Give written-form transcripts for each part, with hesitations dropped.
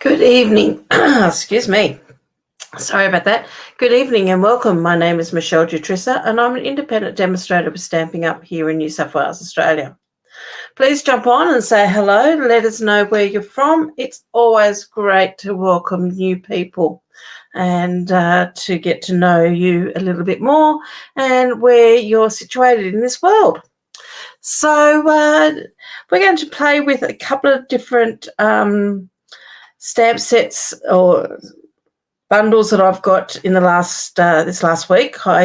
Good evening. Excuse me. Sorry about that. Good evening and welcome. My name is Michelle Dutrissa and I'm an independent demonstrator with Stampin Up here in New South Wales, Australia. Please jump on and say hello. Let us know where you're from. It's always great to welcome new people and to get to know you a little bit more and where you're situated in this world. So we're going to play with a couple of different stamp sets or bundles that I've got in the this last week. I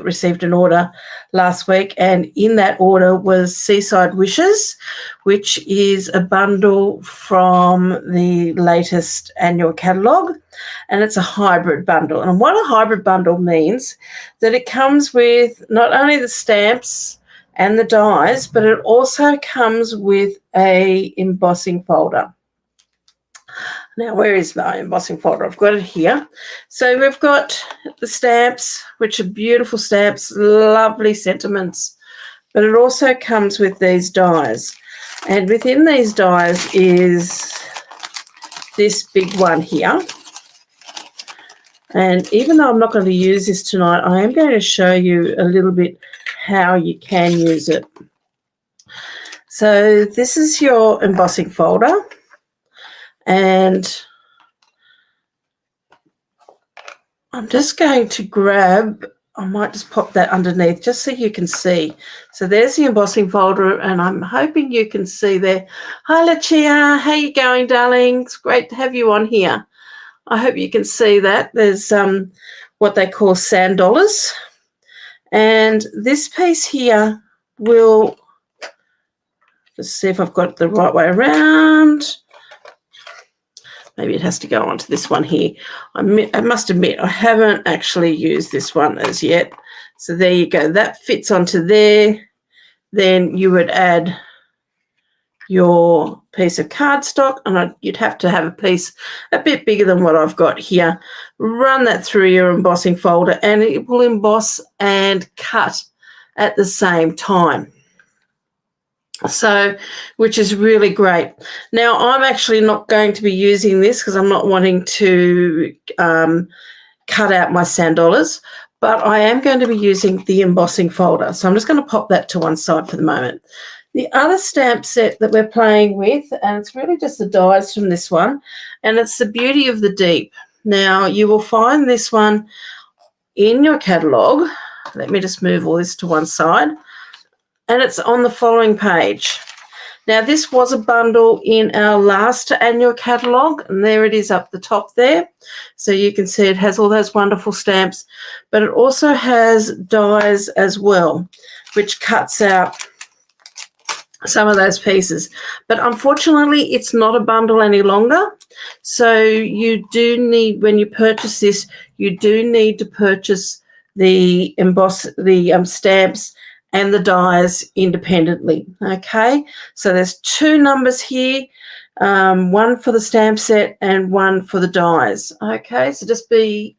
received an order last week, and in that order was Seaside Wishes, which is a bundle from the latest annual catalogue, and it's a hybrid bundle. And what a hybrid bundle means, that it comes with not only the stamps and the dies, but it also comes with a embossing folder. Now, where is my embossing folder? I've got it here. So we've got the stamps, which are beautiful stamps, lovely sentiments, but it also comes with these dies. And within these dies is this big one here. And even though I'm not going to use this tonight, I am going to show you a little bit how you can use it. So this is your embossing folder. And I'm just going to I might just pop that underneath just so you can see. So there's the embossing folder, and I'm hoping you can see there. Hi, Lucia. How you going, darling? It's great to have you on here. I hope you can see that. There's what they call sand dollars. And this piece here will, let's see if I've got it the right way around. Maybe it has to go onto this one here. I must admit, I haven't actually used this one as yet. So there you go. That fits onto there. Then you would add your piece of cardstock, and you'd have to have a piece a bit bigger than what I've got here. Run that through your embossing folder, and it will emboss and cut at the same time. So, which is really great. Now, I'm actually not going to be using this because I'm not wanting to cut out my sand dollars, but I am going to be using the embossing folder. So I'm just going to pop that to one side for the moment. The other stamp set that we're playing with, and it's really just the dies from this one, and it's the Beauty of the Deep. Now, you will find this one in your catalogue. Let me just move all this to one side. And it's on the following page. Now, this was a bundle in our last annual catalogue, and there it is up the top there. So you can see it has all those wonderful stamps, but it also has dies as well, which cuts out some of those pieces. But unfortunately, it's not a bundle any longer. So you do need, when you purchase this, you do need to purchase the stamps and the dies independently, okay? So there's two numbers here, one for the stamp set and one for the dies, okay? So just be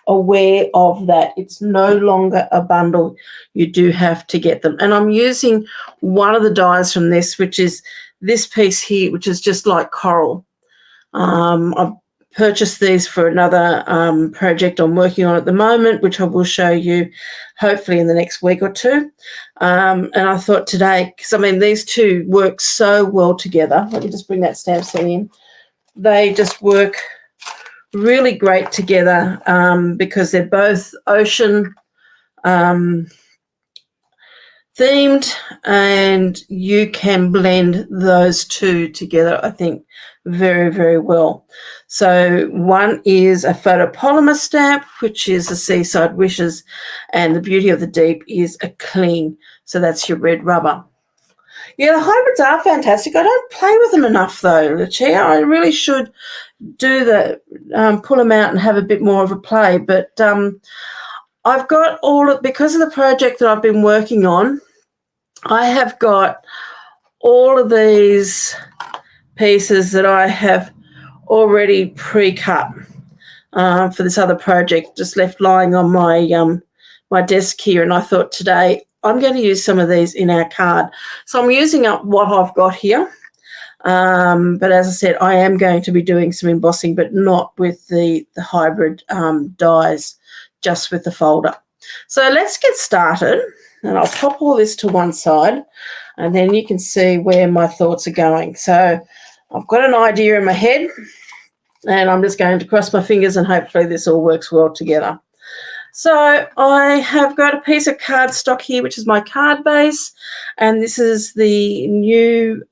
aware of that. It's no longer a bundle. You do have to get them. And I'm using one of the dies from this, which is this piece here, which is just like coral. I've purchased these for another project I'm working on at the moment, which I will show you hopefully in the next week or two. And I thought today, because I mean these two work so well together. Let me just bring that stamp set in. They just work really great together because they're both ocean themed, and you can blend those two together, I think, very, very well. So one is a photopolymer stamp, which is the Seaside Wishes, and the Beauty of the Deep is a cling. So that's your red rubber. Yeah, the hybrids are fantastic. I don't play with them enough, though, Lucia. I really should do pull them out and have a bit more of a play. But I've got because of the project that I've been working on, I have got all of these pieces that I have already pre-cut for this other project, just left lying on my desk here, and I thought today I'm going to use some of these in our card. So I'm using up what I've got here. But as I said, I am going to be doing some embossing, but not with the hybrid dies, just with the folder. So let's get started, and I'll pop all this to one side, and then you can see where my thoughts are going. So I've got an idea in my head, and I'm just going to cross my fingers and hopefully this all works well together. So I have got a piece of cardstock here, which is my card base, and this is the new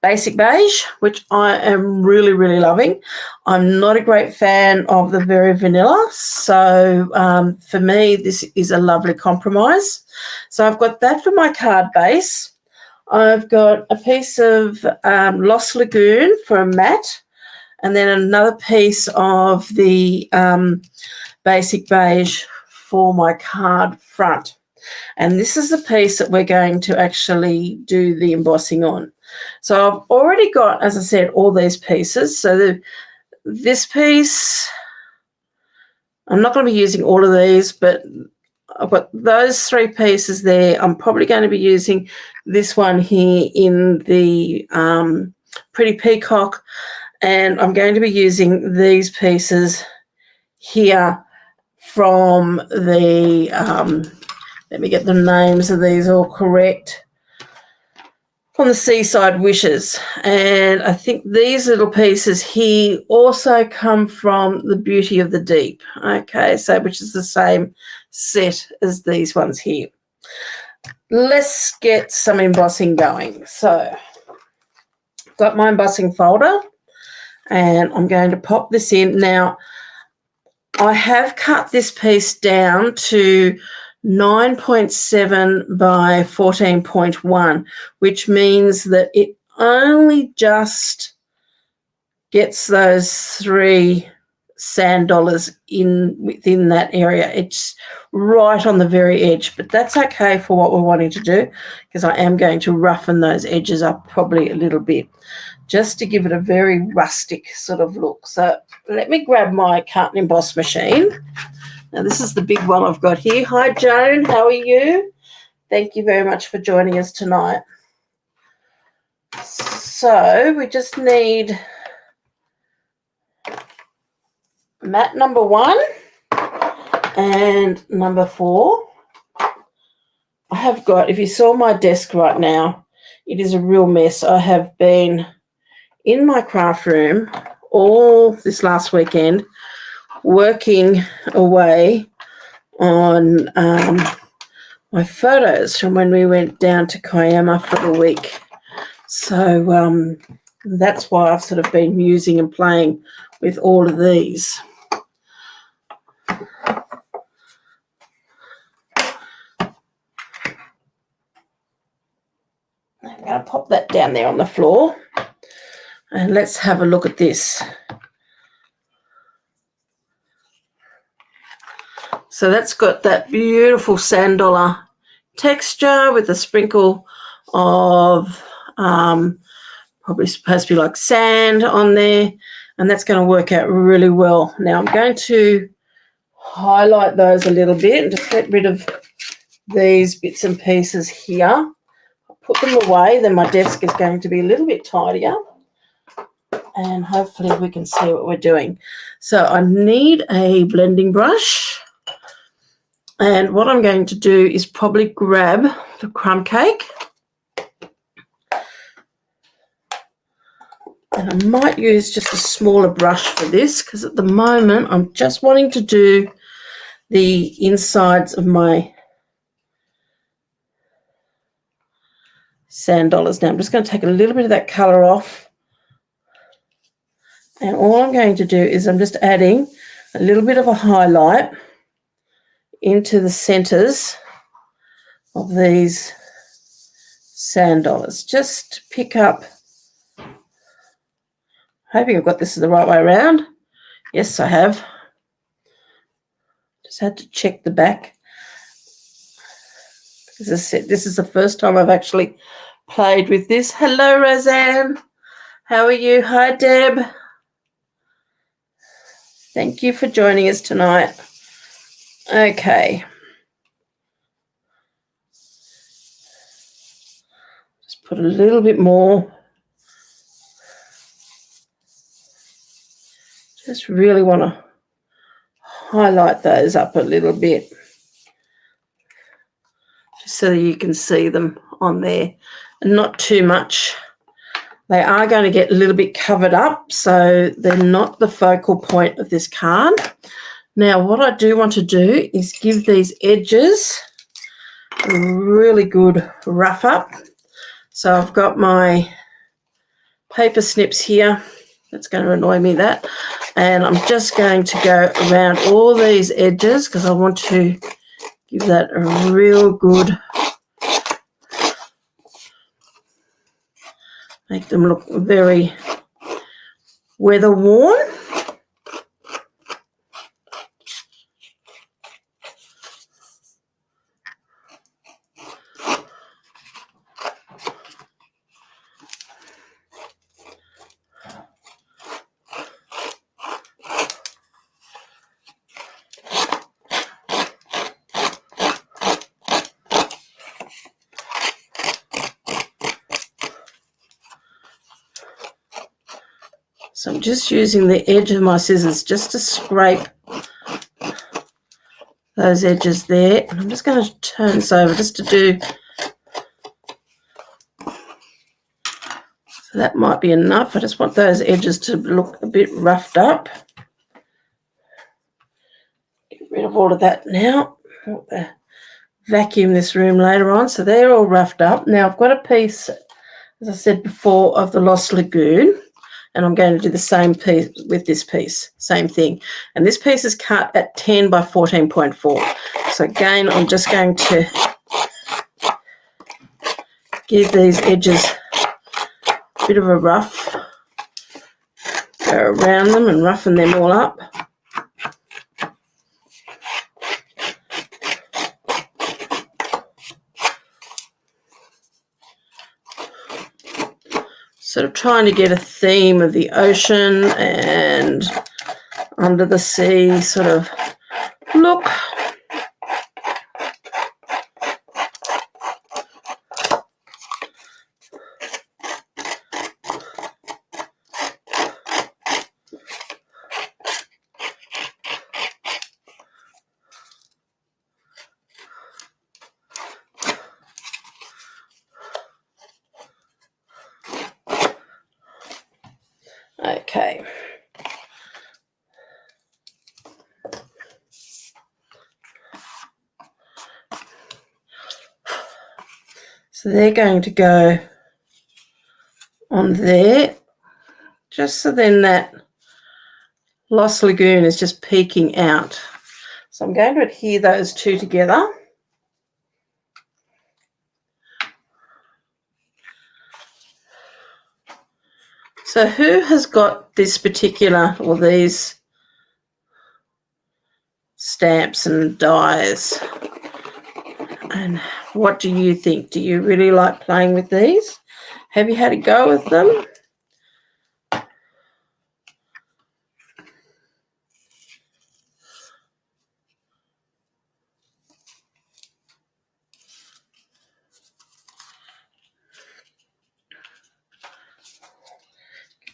Basic Beige, which I am really, really loving. I'm not a great fan of the very vanilla, so for me this is a lovely compromise. So I've got that for my card base. I've got a piece of Lost Lagoon for a matte, and then another piece of the Basic Beige for my card front. And this is the piece that we're going to actually do the embossing on. So I've already got, as I said, all these pieces. So this piece, I'm not going to be using all of these, but I've got those three pieces there. I'm probably going to be using this one here in the Pretty Peacock, and I'm going to be using these pieces here from the, let me get the names of these all correct, from the Seaside Wishes. And I think these little pieces here also come from the Beauty of the Deep, okay, so which is the same set as these ones here. Let's get some embossing going. So I've got my embossing folder, and I'm going to pop this in. Now, I have cut this piece down to 9.7 by 14.1, which means that it only just gets those 3 sand dollars in within that area. It's right on the very edge, but that's okay for what we're wanting to do, because I am going to roughen those edges up probably a little bit, just to give it a very rustic sort of look. So let me grab my cut and emboss machine. Now this is the big one I've got here. Hi Joan, how are you? Thank you very much for joining us tonight. So we just need mat number 1 and number 4. I have got, if you saw my desk right now, it is a real mess. I have been in my craft room all this last weekend working away on my photos from when we went down to Kiama for the week. So that's why I've sort of been musing and playing with all of these. I'm going to pop that down there on the floor, and let's have a look at this. So that's got that beautiful sand dollar texture with a sprinkle of probably supposed to be like sand on there, and that's going to work out really well. Now I'm going to highlight those a little bit and just get rid of these bits and pieces here. I'll put them away, then my desk is going to be a little bit tidier, and hopefully we can see what we're doing. So I need a blending brush, and what I'm going to do is probably grab the crumb cake, and I might use just a smaller brush for this, because at the moment I'm just wanting to do the insides of my sand dollars. Now I'm just going to take a little bit of that colour off, and all I'm going to do is I'm just adding a little bit of a highlight into the centres of these sand dollars. Just pick up, hoping I've got this the right way around. Yes, I have. Just had to check the back. As I said, this is the first time I've actually played with this. Hello, Roseanne. How are you? Hi, Deb. Thank you for joining us tonight. Okay. Just put a little bit more. Just really want to highlight those up a little bit, just so you can see them on there, and not too much. They are going to get a little bit covered up, so they're not the focal point of this card. Now, what I do want to do is give these edges a really good rough up. So I've got my paper snips here. That's going to annoy me, that. And I'm just going to go around all these edges because I want to give that a real good, make them look very weather worn. So I'm just using the edge of my scissors just to scrape those edges there. And I'm just going to turn this over just to do, so that might be enough. I just want those edges to look a bit roughed up. Get rid of all of that now. I'll vacuum this room later on. So they're all roughed up. Now I've got a piece, as I said before, of the Lost Lagoon. And I'm going to do the same piece with this piece, same thing. And this piece is cut at 10 by 14.4. So again, I'm just going to give these edges a bit of a rough, go around them and roughen them all up. Sort of trying to get a theme of the ocean and under the sea sort of look. Okay. So they're going to go on there, just so then that Lost Lagoon is just peeking out. So I'm going to adhere those two together. So who has got this particular, or these stamps and dies? And what do you think? Do you really like playing with these? Have you had a go with them?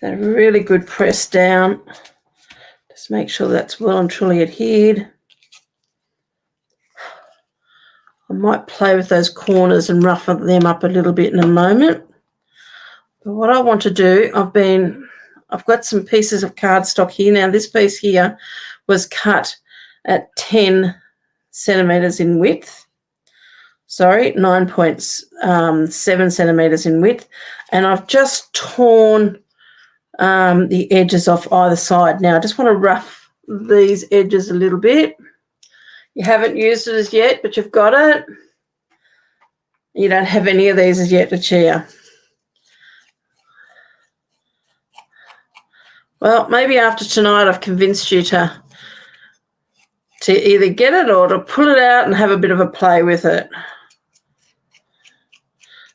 A really good press down. Just make sure that's well and truly adhered. I might play with those corners and roughen them up a little bit in a moment. But what I want to do, I've got some pieces of cardstock here. Now this piece here was cut at 10 centimetres in width. Sorry, 9.7 centimetres in width. And I've just torn the edges off either side. Now I just want to rough these edges a little bit. You haven't used it as yet, but you've got it. You don't have any of these as yet, Lucia. Well, maybe after tonight I've convinced you to either get it or to pull it out and have a bit of a play with it.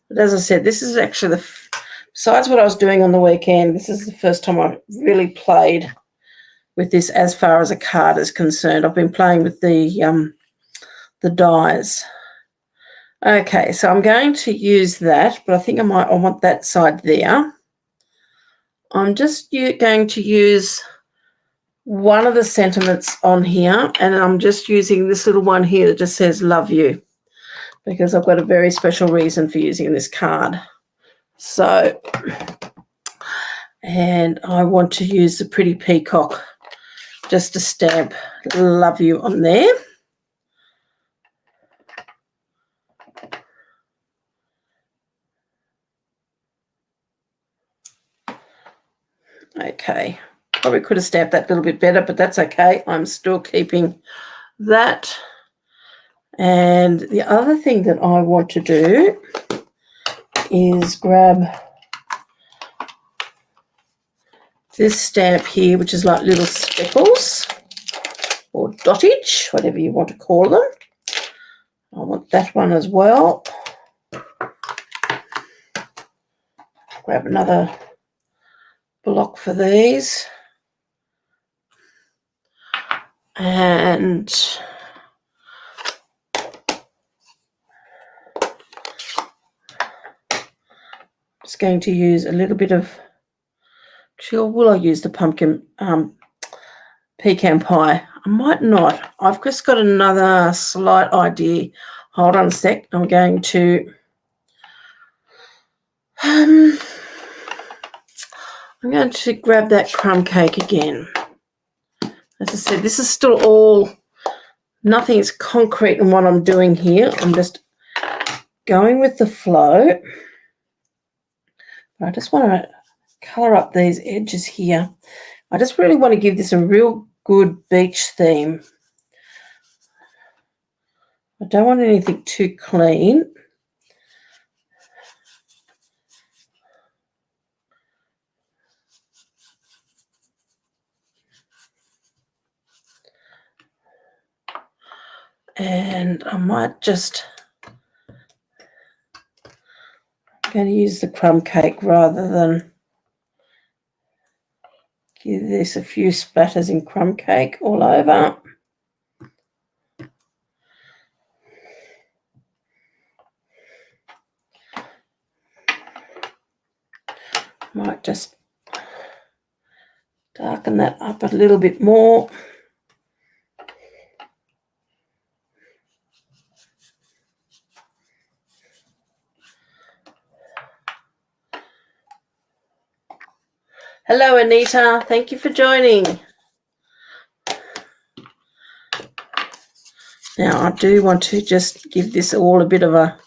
But as I said, this is actually besides what I was doing on the weekend, this is the first time I really played with this as far as a card is concerned. I've been playing with the dies. Okay, so I'm going to use that, but I think I want that side there. I'm just going to use one of the sentiments on here, and I'm just using this little one here that just says love you, because I've got a very special reason for using this card. So, and I want to use the pretty peacock just to stamp love you on there. Okay, probably could have stamped that a little bit better, but that's okay. I'm still keeping that. And the other thing that I want to do is grab this stamp here, which is like little speckles or dottage, whatever you want to call them. I want that one as well. Grab another block for these. And just going to use a little bit of, or will I use the pumpkin pecan pie? I might not. I've just got another slight idea. Hold on a sec. I'm going to grab that crumb cake again. As I said, this is still all, nothing is concrete in what I'm doing here. I'm just going with the flow. I just want to colour up these edges here. I just really want to give this a real good beach theme. I don't want anything too clean. And I might just, I'm going to use the crumb cake rather than give this a few splatters in crumb cake all over. Might just darken that up a little bit more. Hello, Anita. Thank you for joining. Now, I do want to just give this all a bit of a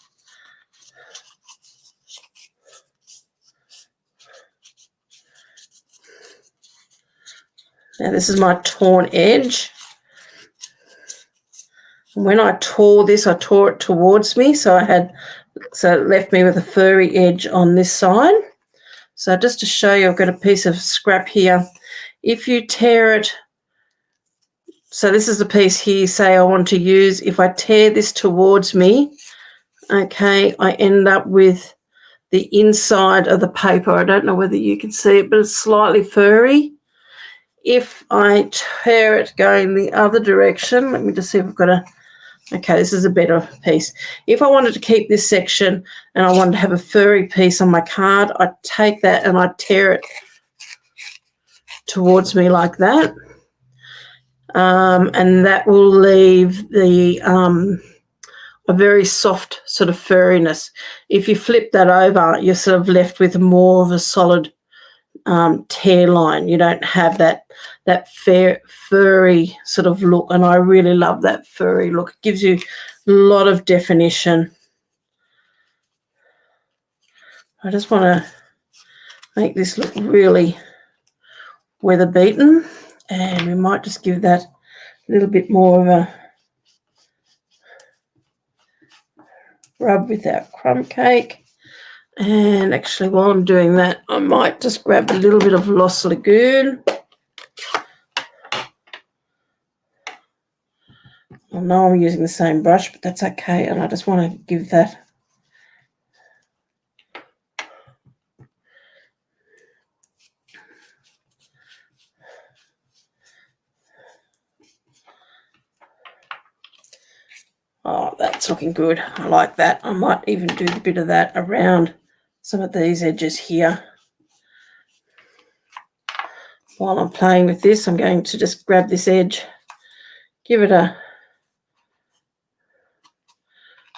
Now, this is my torn edge. When I tore this, I tore it towards me, so it left me with a furry edge on this side. So just to show you, I've got a piece of scrap here. If you tear it, so this is the piece here, say I want to use. If I tear this towards me, okay, I end up with the inside of the paper. I don't know whether you can see it, but it's slightly furry. If I tear it going the other direction, let me just see if I've got a, okay, this is a better piece. If I wanted to keep this section and I wanted to have a furry piece on my card, I'd take that and I'd tear it towards me like that. And that will leave the a very soft sort of furriness. If you flip that over, you're sort of left with more of a solid tear line. You don't have that furry sort of look, and I really love that furry look. It gives you a lot of definition. I just want to make this look really weather beaten, and we might just give that a little bit more of a rub with our crumb cake. And actually, while I'm doing that, I might just grab a little bit of Lost Lagoon. I know I'm using the same brush, but that's okay. And I just want to give that that's that's looking good. I like that. I might even do a bit of that around some of these edges here. While I'm playing with this, I'm going to just grab this edge, give it a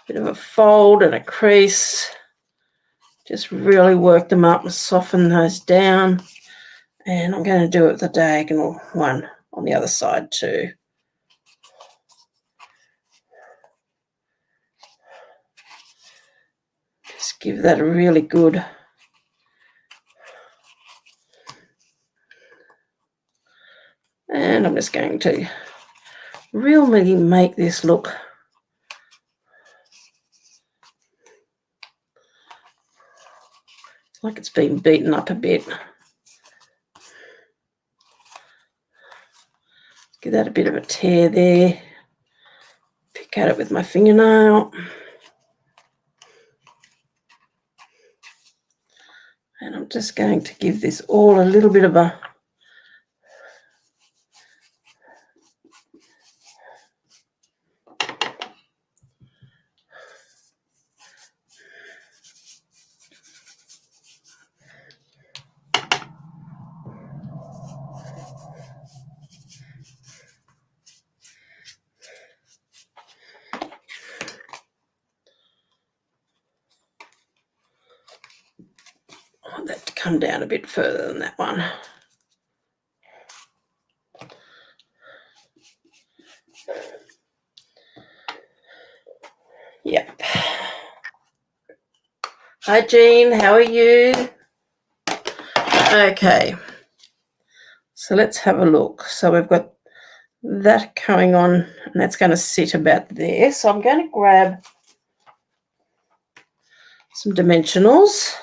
bit of a fold and a crease. Just really work them up and soften those down. And I'm going to do it with the diagonal one on the other side too. Just give that a really good and I'm just going to really make this look like it's been beaten up a bit. Give that a bit of a tear there. Pick at it with my fingernail. And I'm just going to give this all a little bit of a I want that to come down a bit further than that one. Yep. Hi, Jean. How are you? Okay. So let's have a look. So we've got that going on, and that's going to sit about there. So I'm going to grab some dimensionals.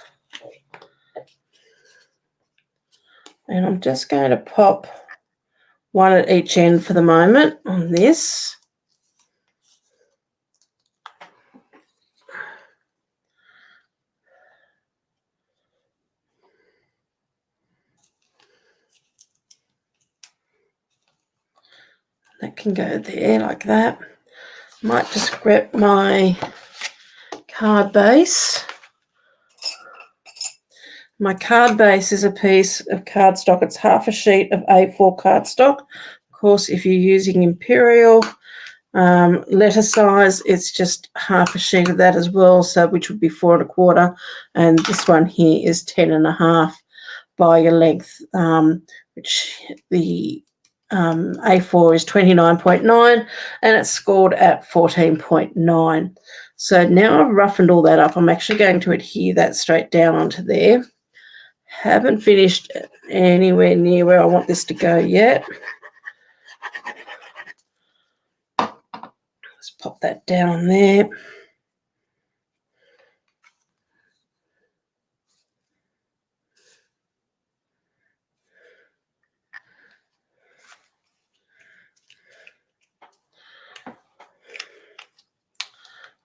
And I'm just going to pop one at each end for the moment on this. That can go there like that. Might just grab my card base. My card base is a piece of cardstock. It's half a sheet of A4 cardstock. Of course, if you're using Imperial letter size, it's just half a sheet of that as well, so which would be 4 1/4. And this one here is 10 1/2 by your length, which the A4 is 29.9 and it's scored at 14.9. So now I've roughened all that up. I'm actually going to adhere that straight down onto there. Haven't finished anywhere near where I want this to go yet. Let's pop that down there.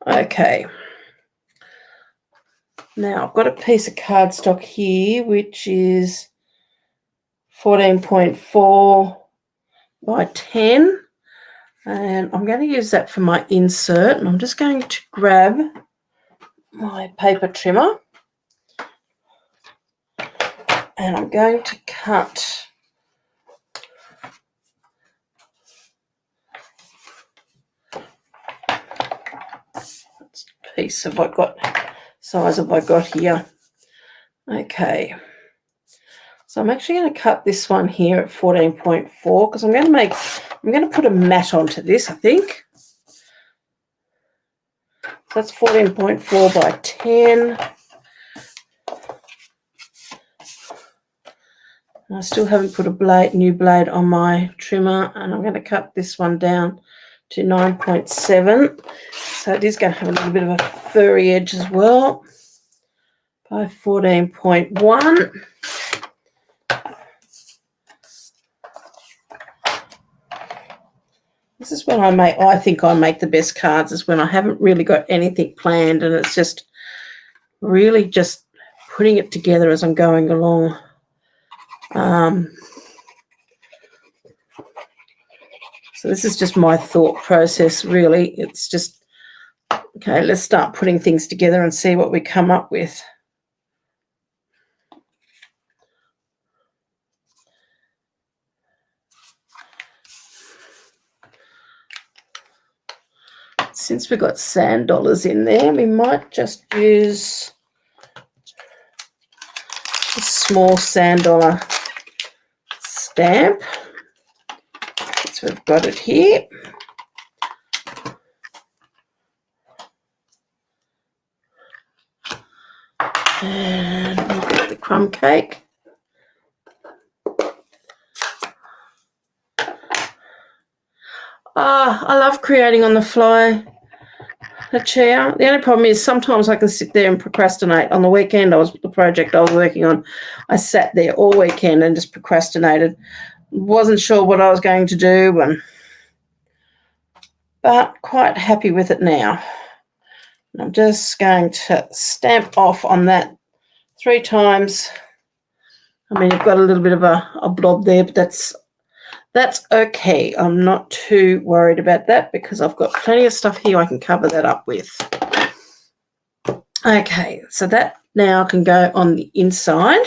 Okay. Now I've got a piece of cardstock here which is 14.4 by 10, and I'm going to use that for my insert, and I'm just going to grab my paper trimmer and I'm going to cut piece have I got, size have I got here. Okay, so I'm actually going to cut this one here at 14.4 because I'm going to put a mat onto this, I think. So that's 14.4 by 10. And I still haven't put a new blade on my trimmer, and I'm going to cut this one down to 9.7. So it is going to have a little bit of a furry edge as well by 14.1. This is when I think I make the best cards, is when I haven't really got anything planned and it's just really just putting it together as I'm going along. So this is just my thought process, really. It's just Okay, let's start putting things together and see what we come up with. Since we've got sand dollars in there, we might just use a small sand dollar stamp. So we've got it here. And we'll get the crumb cake. I love creating on the fly, Lucia. The only problem is sometimes I can sit there and procrastinate. On the weekend, the project I was working on, I sat there all weekend and just procrastinated. Wasn't sure what I was going to do, but quite happy with it now. I'm just going to stamp off on that 3 times. I mean, you've got a little bit of a blob there, but that's okay. I'm not too worried about that because I've got plenty of stuff here I can cover that up with. Okay, so that now can go on the inside.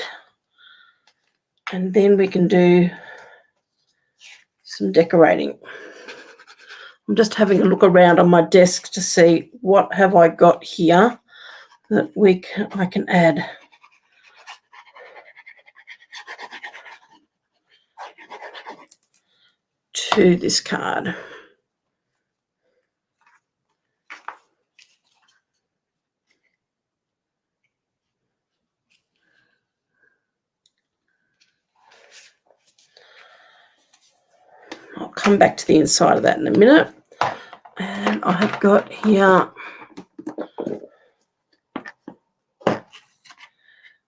And then we can do some decorating. I'm just having a look around on my desk to see what have I got here that I can add. To this card. I'll come back to the inside of that in a minute. And I have got here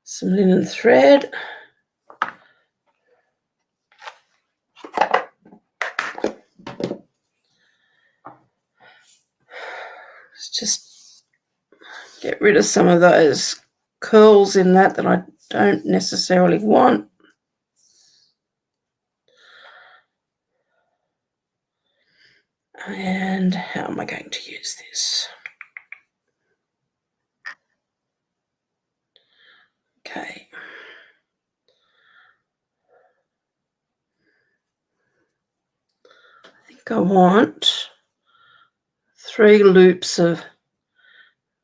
some linen thread. Let's just get rid of some of those curls in that I don't necessarily want. And how am I going to use this? Okay. I think I want 3 loops of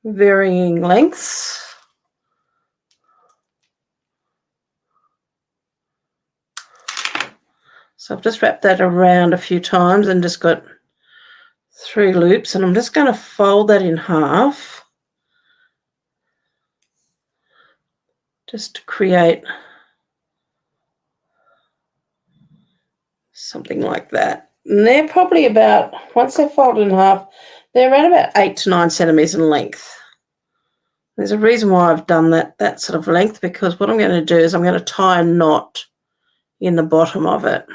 varying lengths. So I've just wrapped that around a few times and just got 3 loops, and I'm just going to fold that in half just to create something like that. And they're probably about, once they're folded in half, they're around about 8 to 9 centimetres in length. There's a reason why I've done that sort of length, because what I'm going to do is I'm going to tie a knot in the bottom of it.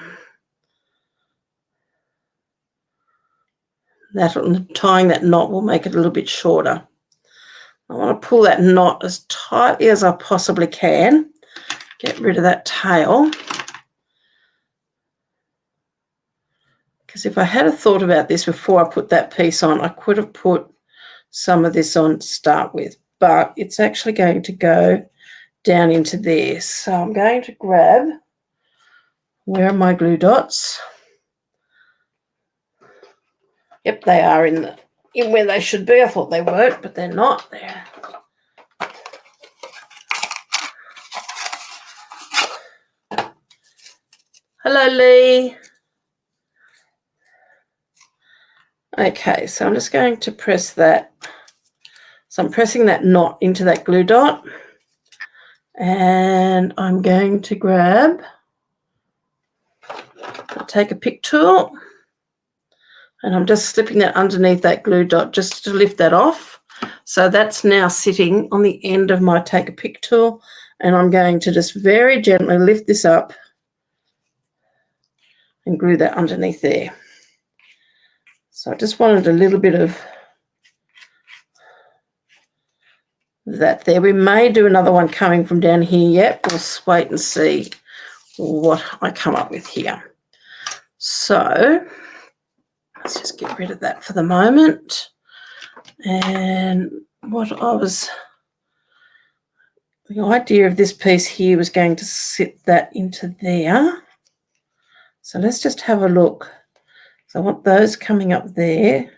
Tying that knot will make it a little bit shorter. I want to pull that knot as tightly as I possibly can. Get rid of that tail. Because if I had thought about this before I put that piece on, I could have put some of this on to start with. But it's actually going to go down into there. So I'm going to grab, where are my glue dots? Yep, they are in where they should be. I thought they weren't, but they're not there. Hello, Lee. Okay, so I'm just going to press that. So I'm pressing that knot into that glue dot, and I'm going to grab, I'll take a pick tool, and I'm just slipping that underneath that glue dot just to lift that off. So that's now sitting on the end of my take a pick tool, and I'm going to just very gently lift this up and glue that underneath there. So I just wanted a little bit of that there. We may do another one coming from down here yet. We'll wait and see what I come up with here. So let's just get rid of that for the moment. And the idea of this piece here was going to sit that into there. So let's just have a look. So I want those coming up there.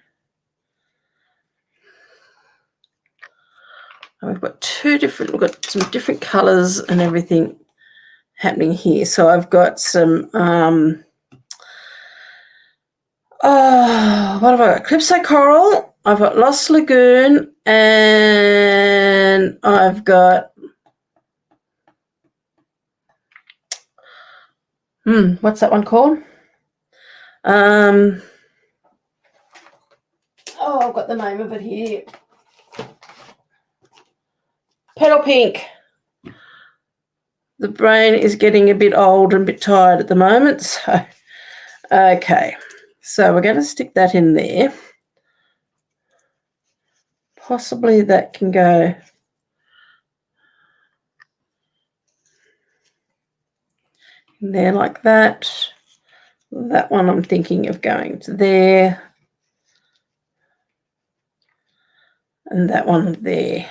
And we've got we've got some different colours and everything happening here. So I've got some, what have I got? Calypso Coral, I've got Lost Lagoon, and I've got, what's that one called? I've got the name of it here. Petal Pink. The brain is getting a bit old and a bit tired at the moment. So, okay. So we're going to stick that in there. Possibly that can go in there like that. That one I'm thinking of going to there. And that one there.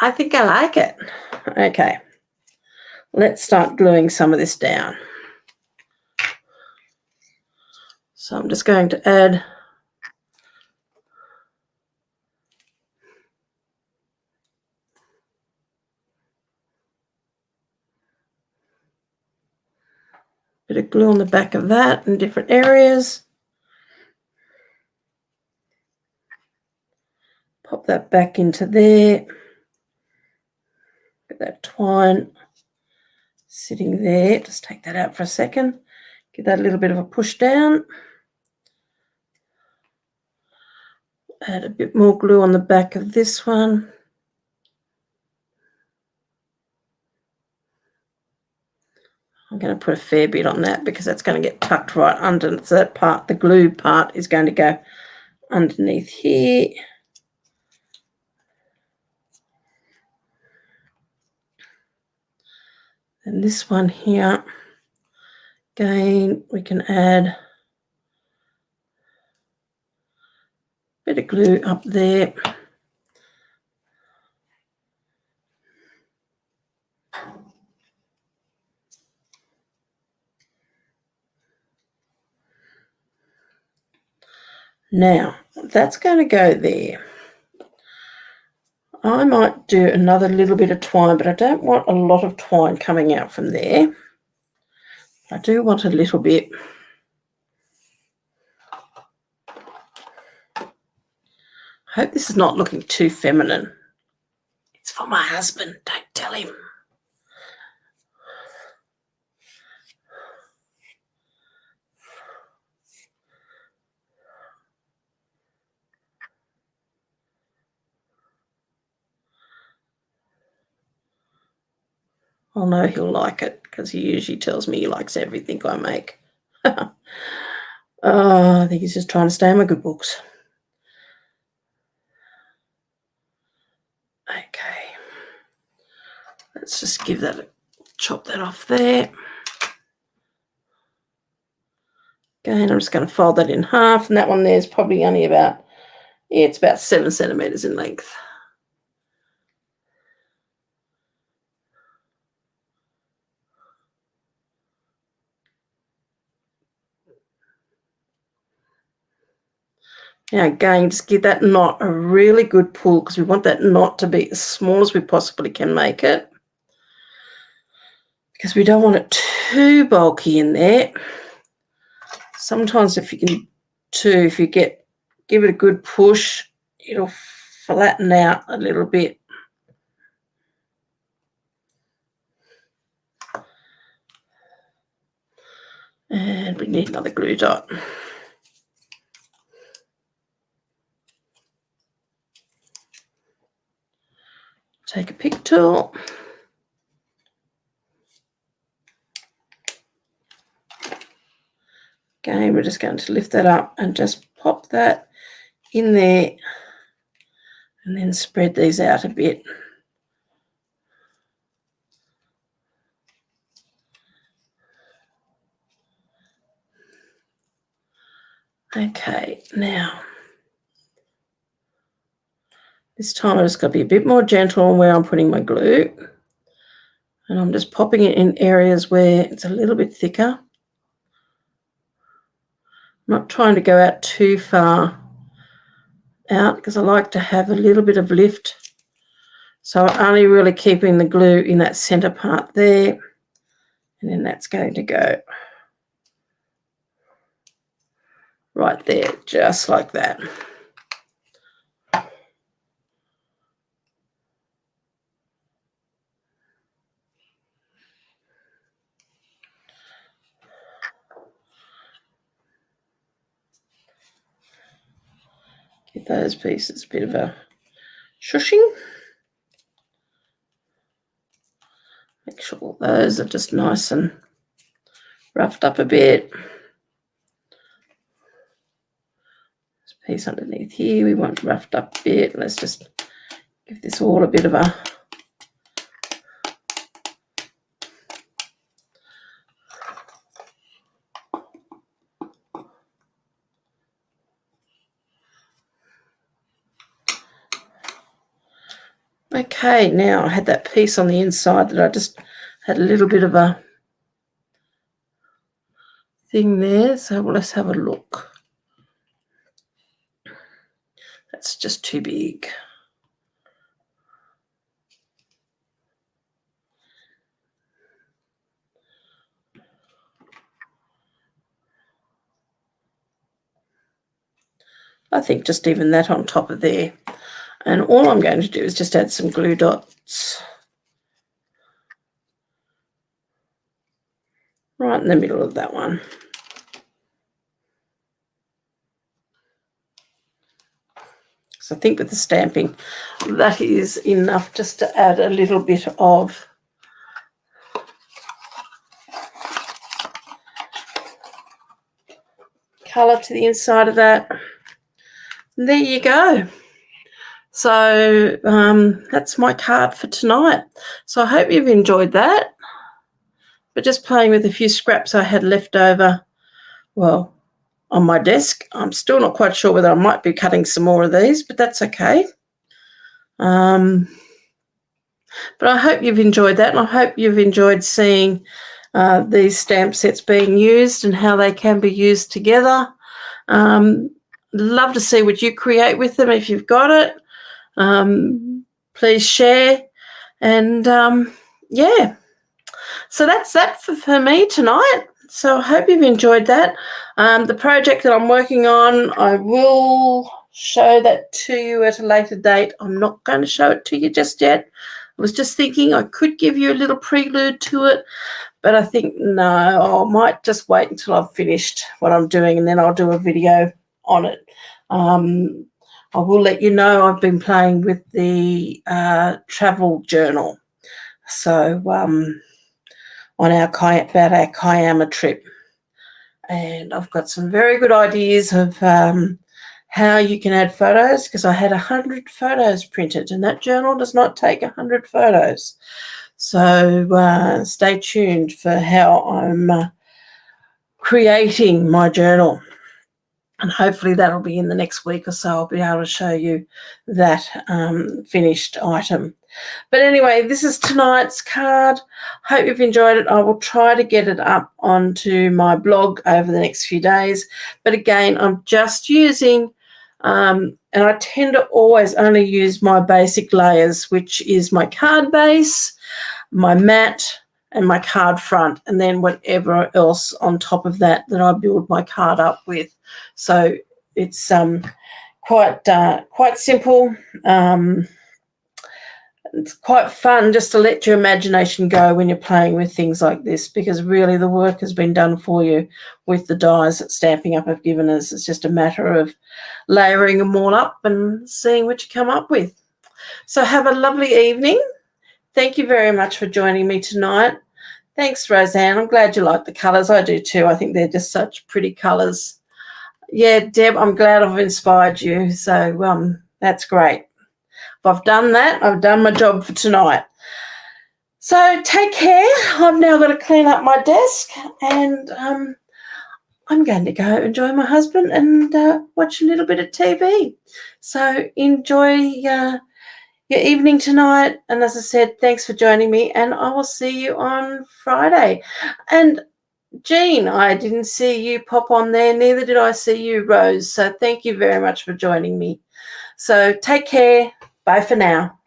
I think I like it. Okay. Let's start gluing some of this down. So I'm just going to add a bit of glue on the back of that in different areas. Pop that back into there. Get that twine sitting there. Just take that out for a second. Give that a little bit of a push down. Add a bit more glue on the back of this one. I'm going to put a fair bit on that because that's going to get tucked right under. So that part, the glue part, is going to go underneath here. And this one here, again, we can add a bit of glue up there. Now, that's going to go there. I might do another little bit of twine, but I don't want a lot of twine coming out from there. I do want a little bit. I hope this is not looking too feminine. It's for my husband, don't tell him. I'll know he'll like it because he usually tells me he likes everything I make. I think he's just trying to stay in my good books. Okay. Let's just give that chop that off there. Again, I'm just going to fold that in half, and that one there is probably only about, it's about 7 centimetres in length. Now again, just give that knot a really good pull because we want that knot to be as small as we possibly can make it, because we don't want it too bulky in there. Sometimes if you give it a good push, it'll flatten out a little bit. And we need another glue dot. Take a pick tool. Again, we're just going to lift that up and just pop that in there and then spread these out a bit. Okay, now This time I've just got to be a bit more gentle on where I'm putting my glue. And I'm just popping it in areas where it's a little bit thicker. I'm not trying to go out too far out because I like to have a little bit of lift. So I'm only really keeping the glue in that center part there. And then that's going to go right there, just like that. Give those pieces a bit of a shushing. Make sure those are just nice and roughed up a bit. This piece underneath here, we want roughed up a bit. Let's just give this all a bit of a okay. Now I had that piece on the inside that I just had a little bit of a thing there, so let's have a look. That's just too big. I think just even that on top of there. And all I'm going to do is just add some glue dots right in the middle of that one. So I think with the stamping, that is enough just to add a little bit of colour to the inside of that. And there you go. So that's my card for tonight. So I hope you've enjoyed that. But just playing with a few scraps I had left over, well, on my desk. I'm still not quite sure whether I might be cutting some more of these, but that's okay. But I hope you've enjoyed that, and I hope you've enjoyed seeing these stamp sets being used and how they can be used together. Love to see what you create with them if you've got it. Please share. And yeah, so that's that for me tonight. So I hope you've enjoyed that. The project that I'm working on, I will show that to you at a later date. I'm not going to show it to you just yet. I was just thinking I could give you a little prelude to it, but I think no, I might just wait until I've finished what I'm doing and then I'll do a video on it. I will let you know I've been playing with the travel journal. So on our Kiama trip. And I've got some very good ideas of how you can add photos, because I had 100 photos printed and that journal does not take 100 photos. So stay tuned for how I'm creating my journal. And hopefully that'll be in the next week or so. I'll be able to show you that finished item. But anyway, this is tonight's card. Hope you've enjoyed it. I will try to get it up onto my blog over the next few days. But again, I'm just using, and I tend to always only use my basic layers, which is my card base, my mat, and my card front, and then whatever else on top of that I build my card up with. So it's quite simple. It's quite fun just to let your imagination go when you're playing with things like this, because really the work has been done for you with the dies that Stampin' Up have given us. It's just a matter of layering them all up and seeing what you come up with. So have a lovely evening. Thank you very much for joining me tonight. Thanks, Roseanne. I'm glad you like the colours. I do too. I think they're just such pretty colours. Yeah, Deb, I'm glad I've inspired you. So that's great. If I've done that, I've done my job for tonight. So take care. I've now got to clean up my desk, and I'm going to go enjoy my husband and watch a little bit of TV. So enjoy your evening tonight. And as I said, thanks for joining me, and I will see you on Friday. And Jean, I didn't see you pop on there. Neither did I see you, Rose. So thank you very much for joining me. So take care. Bye for now.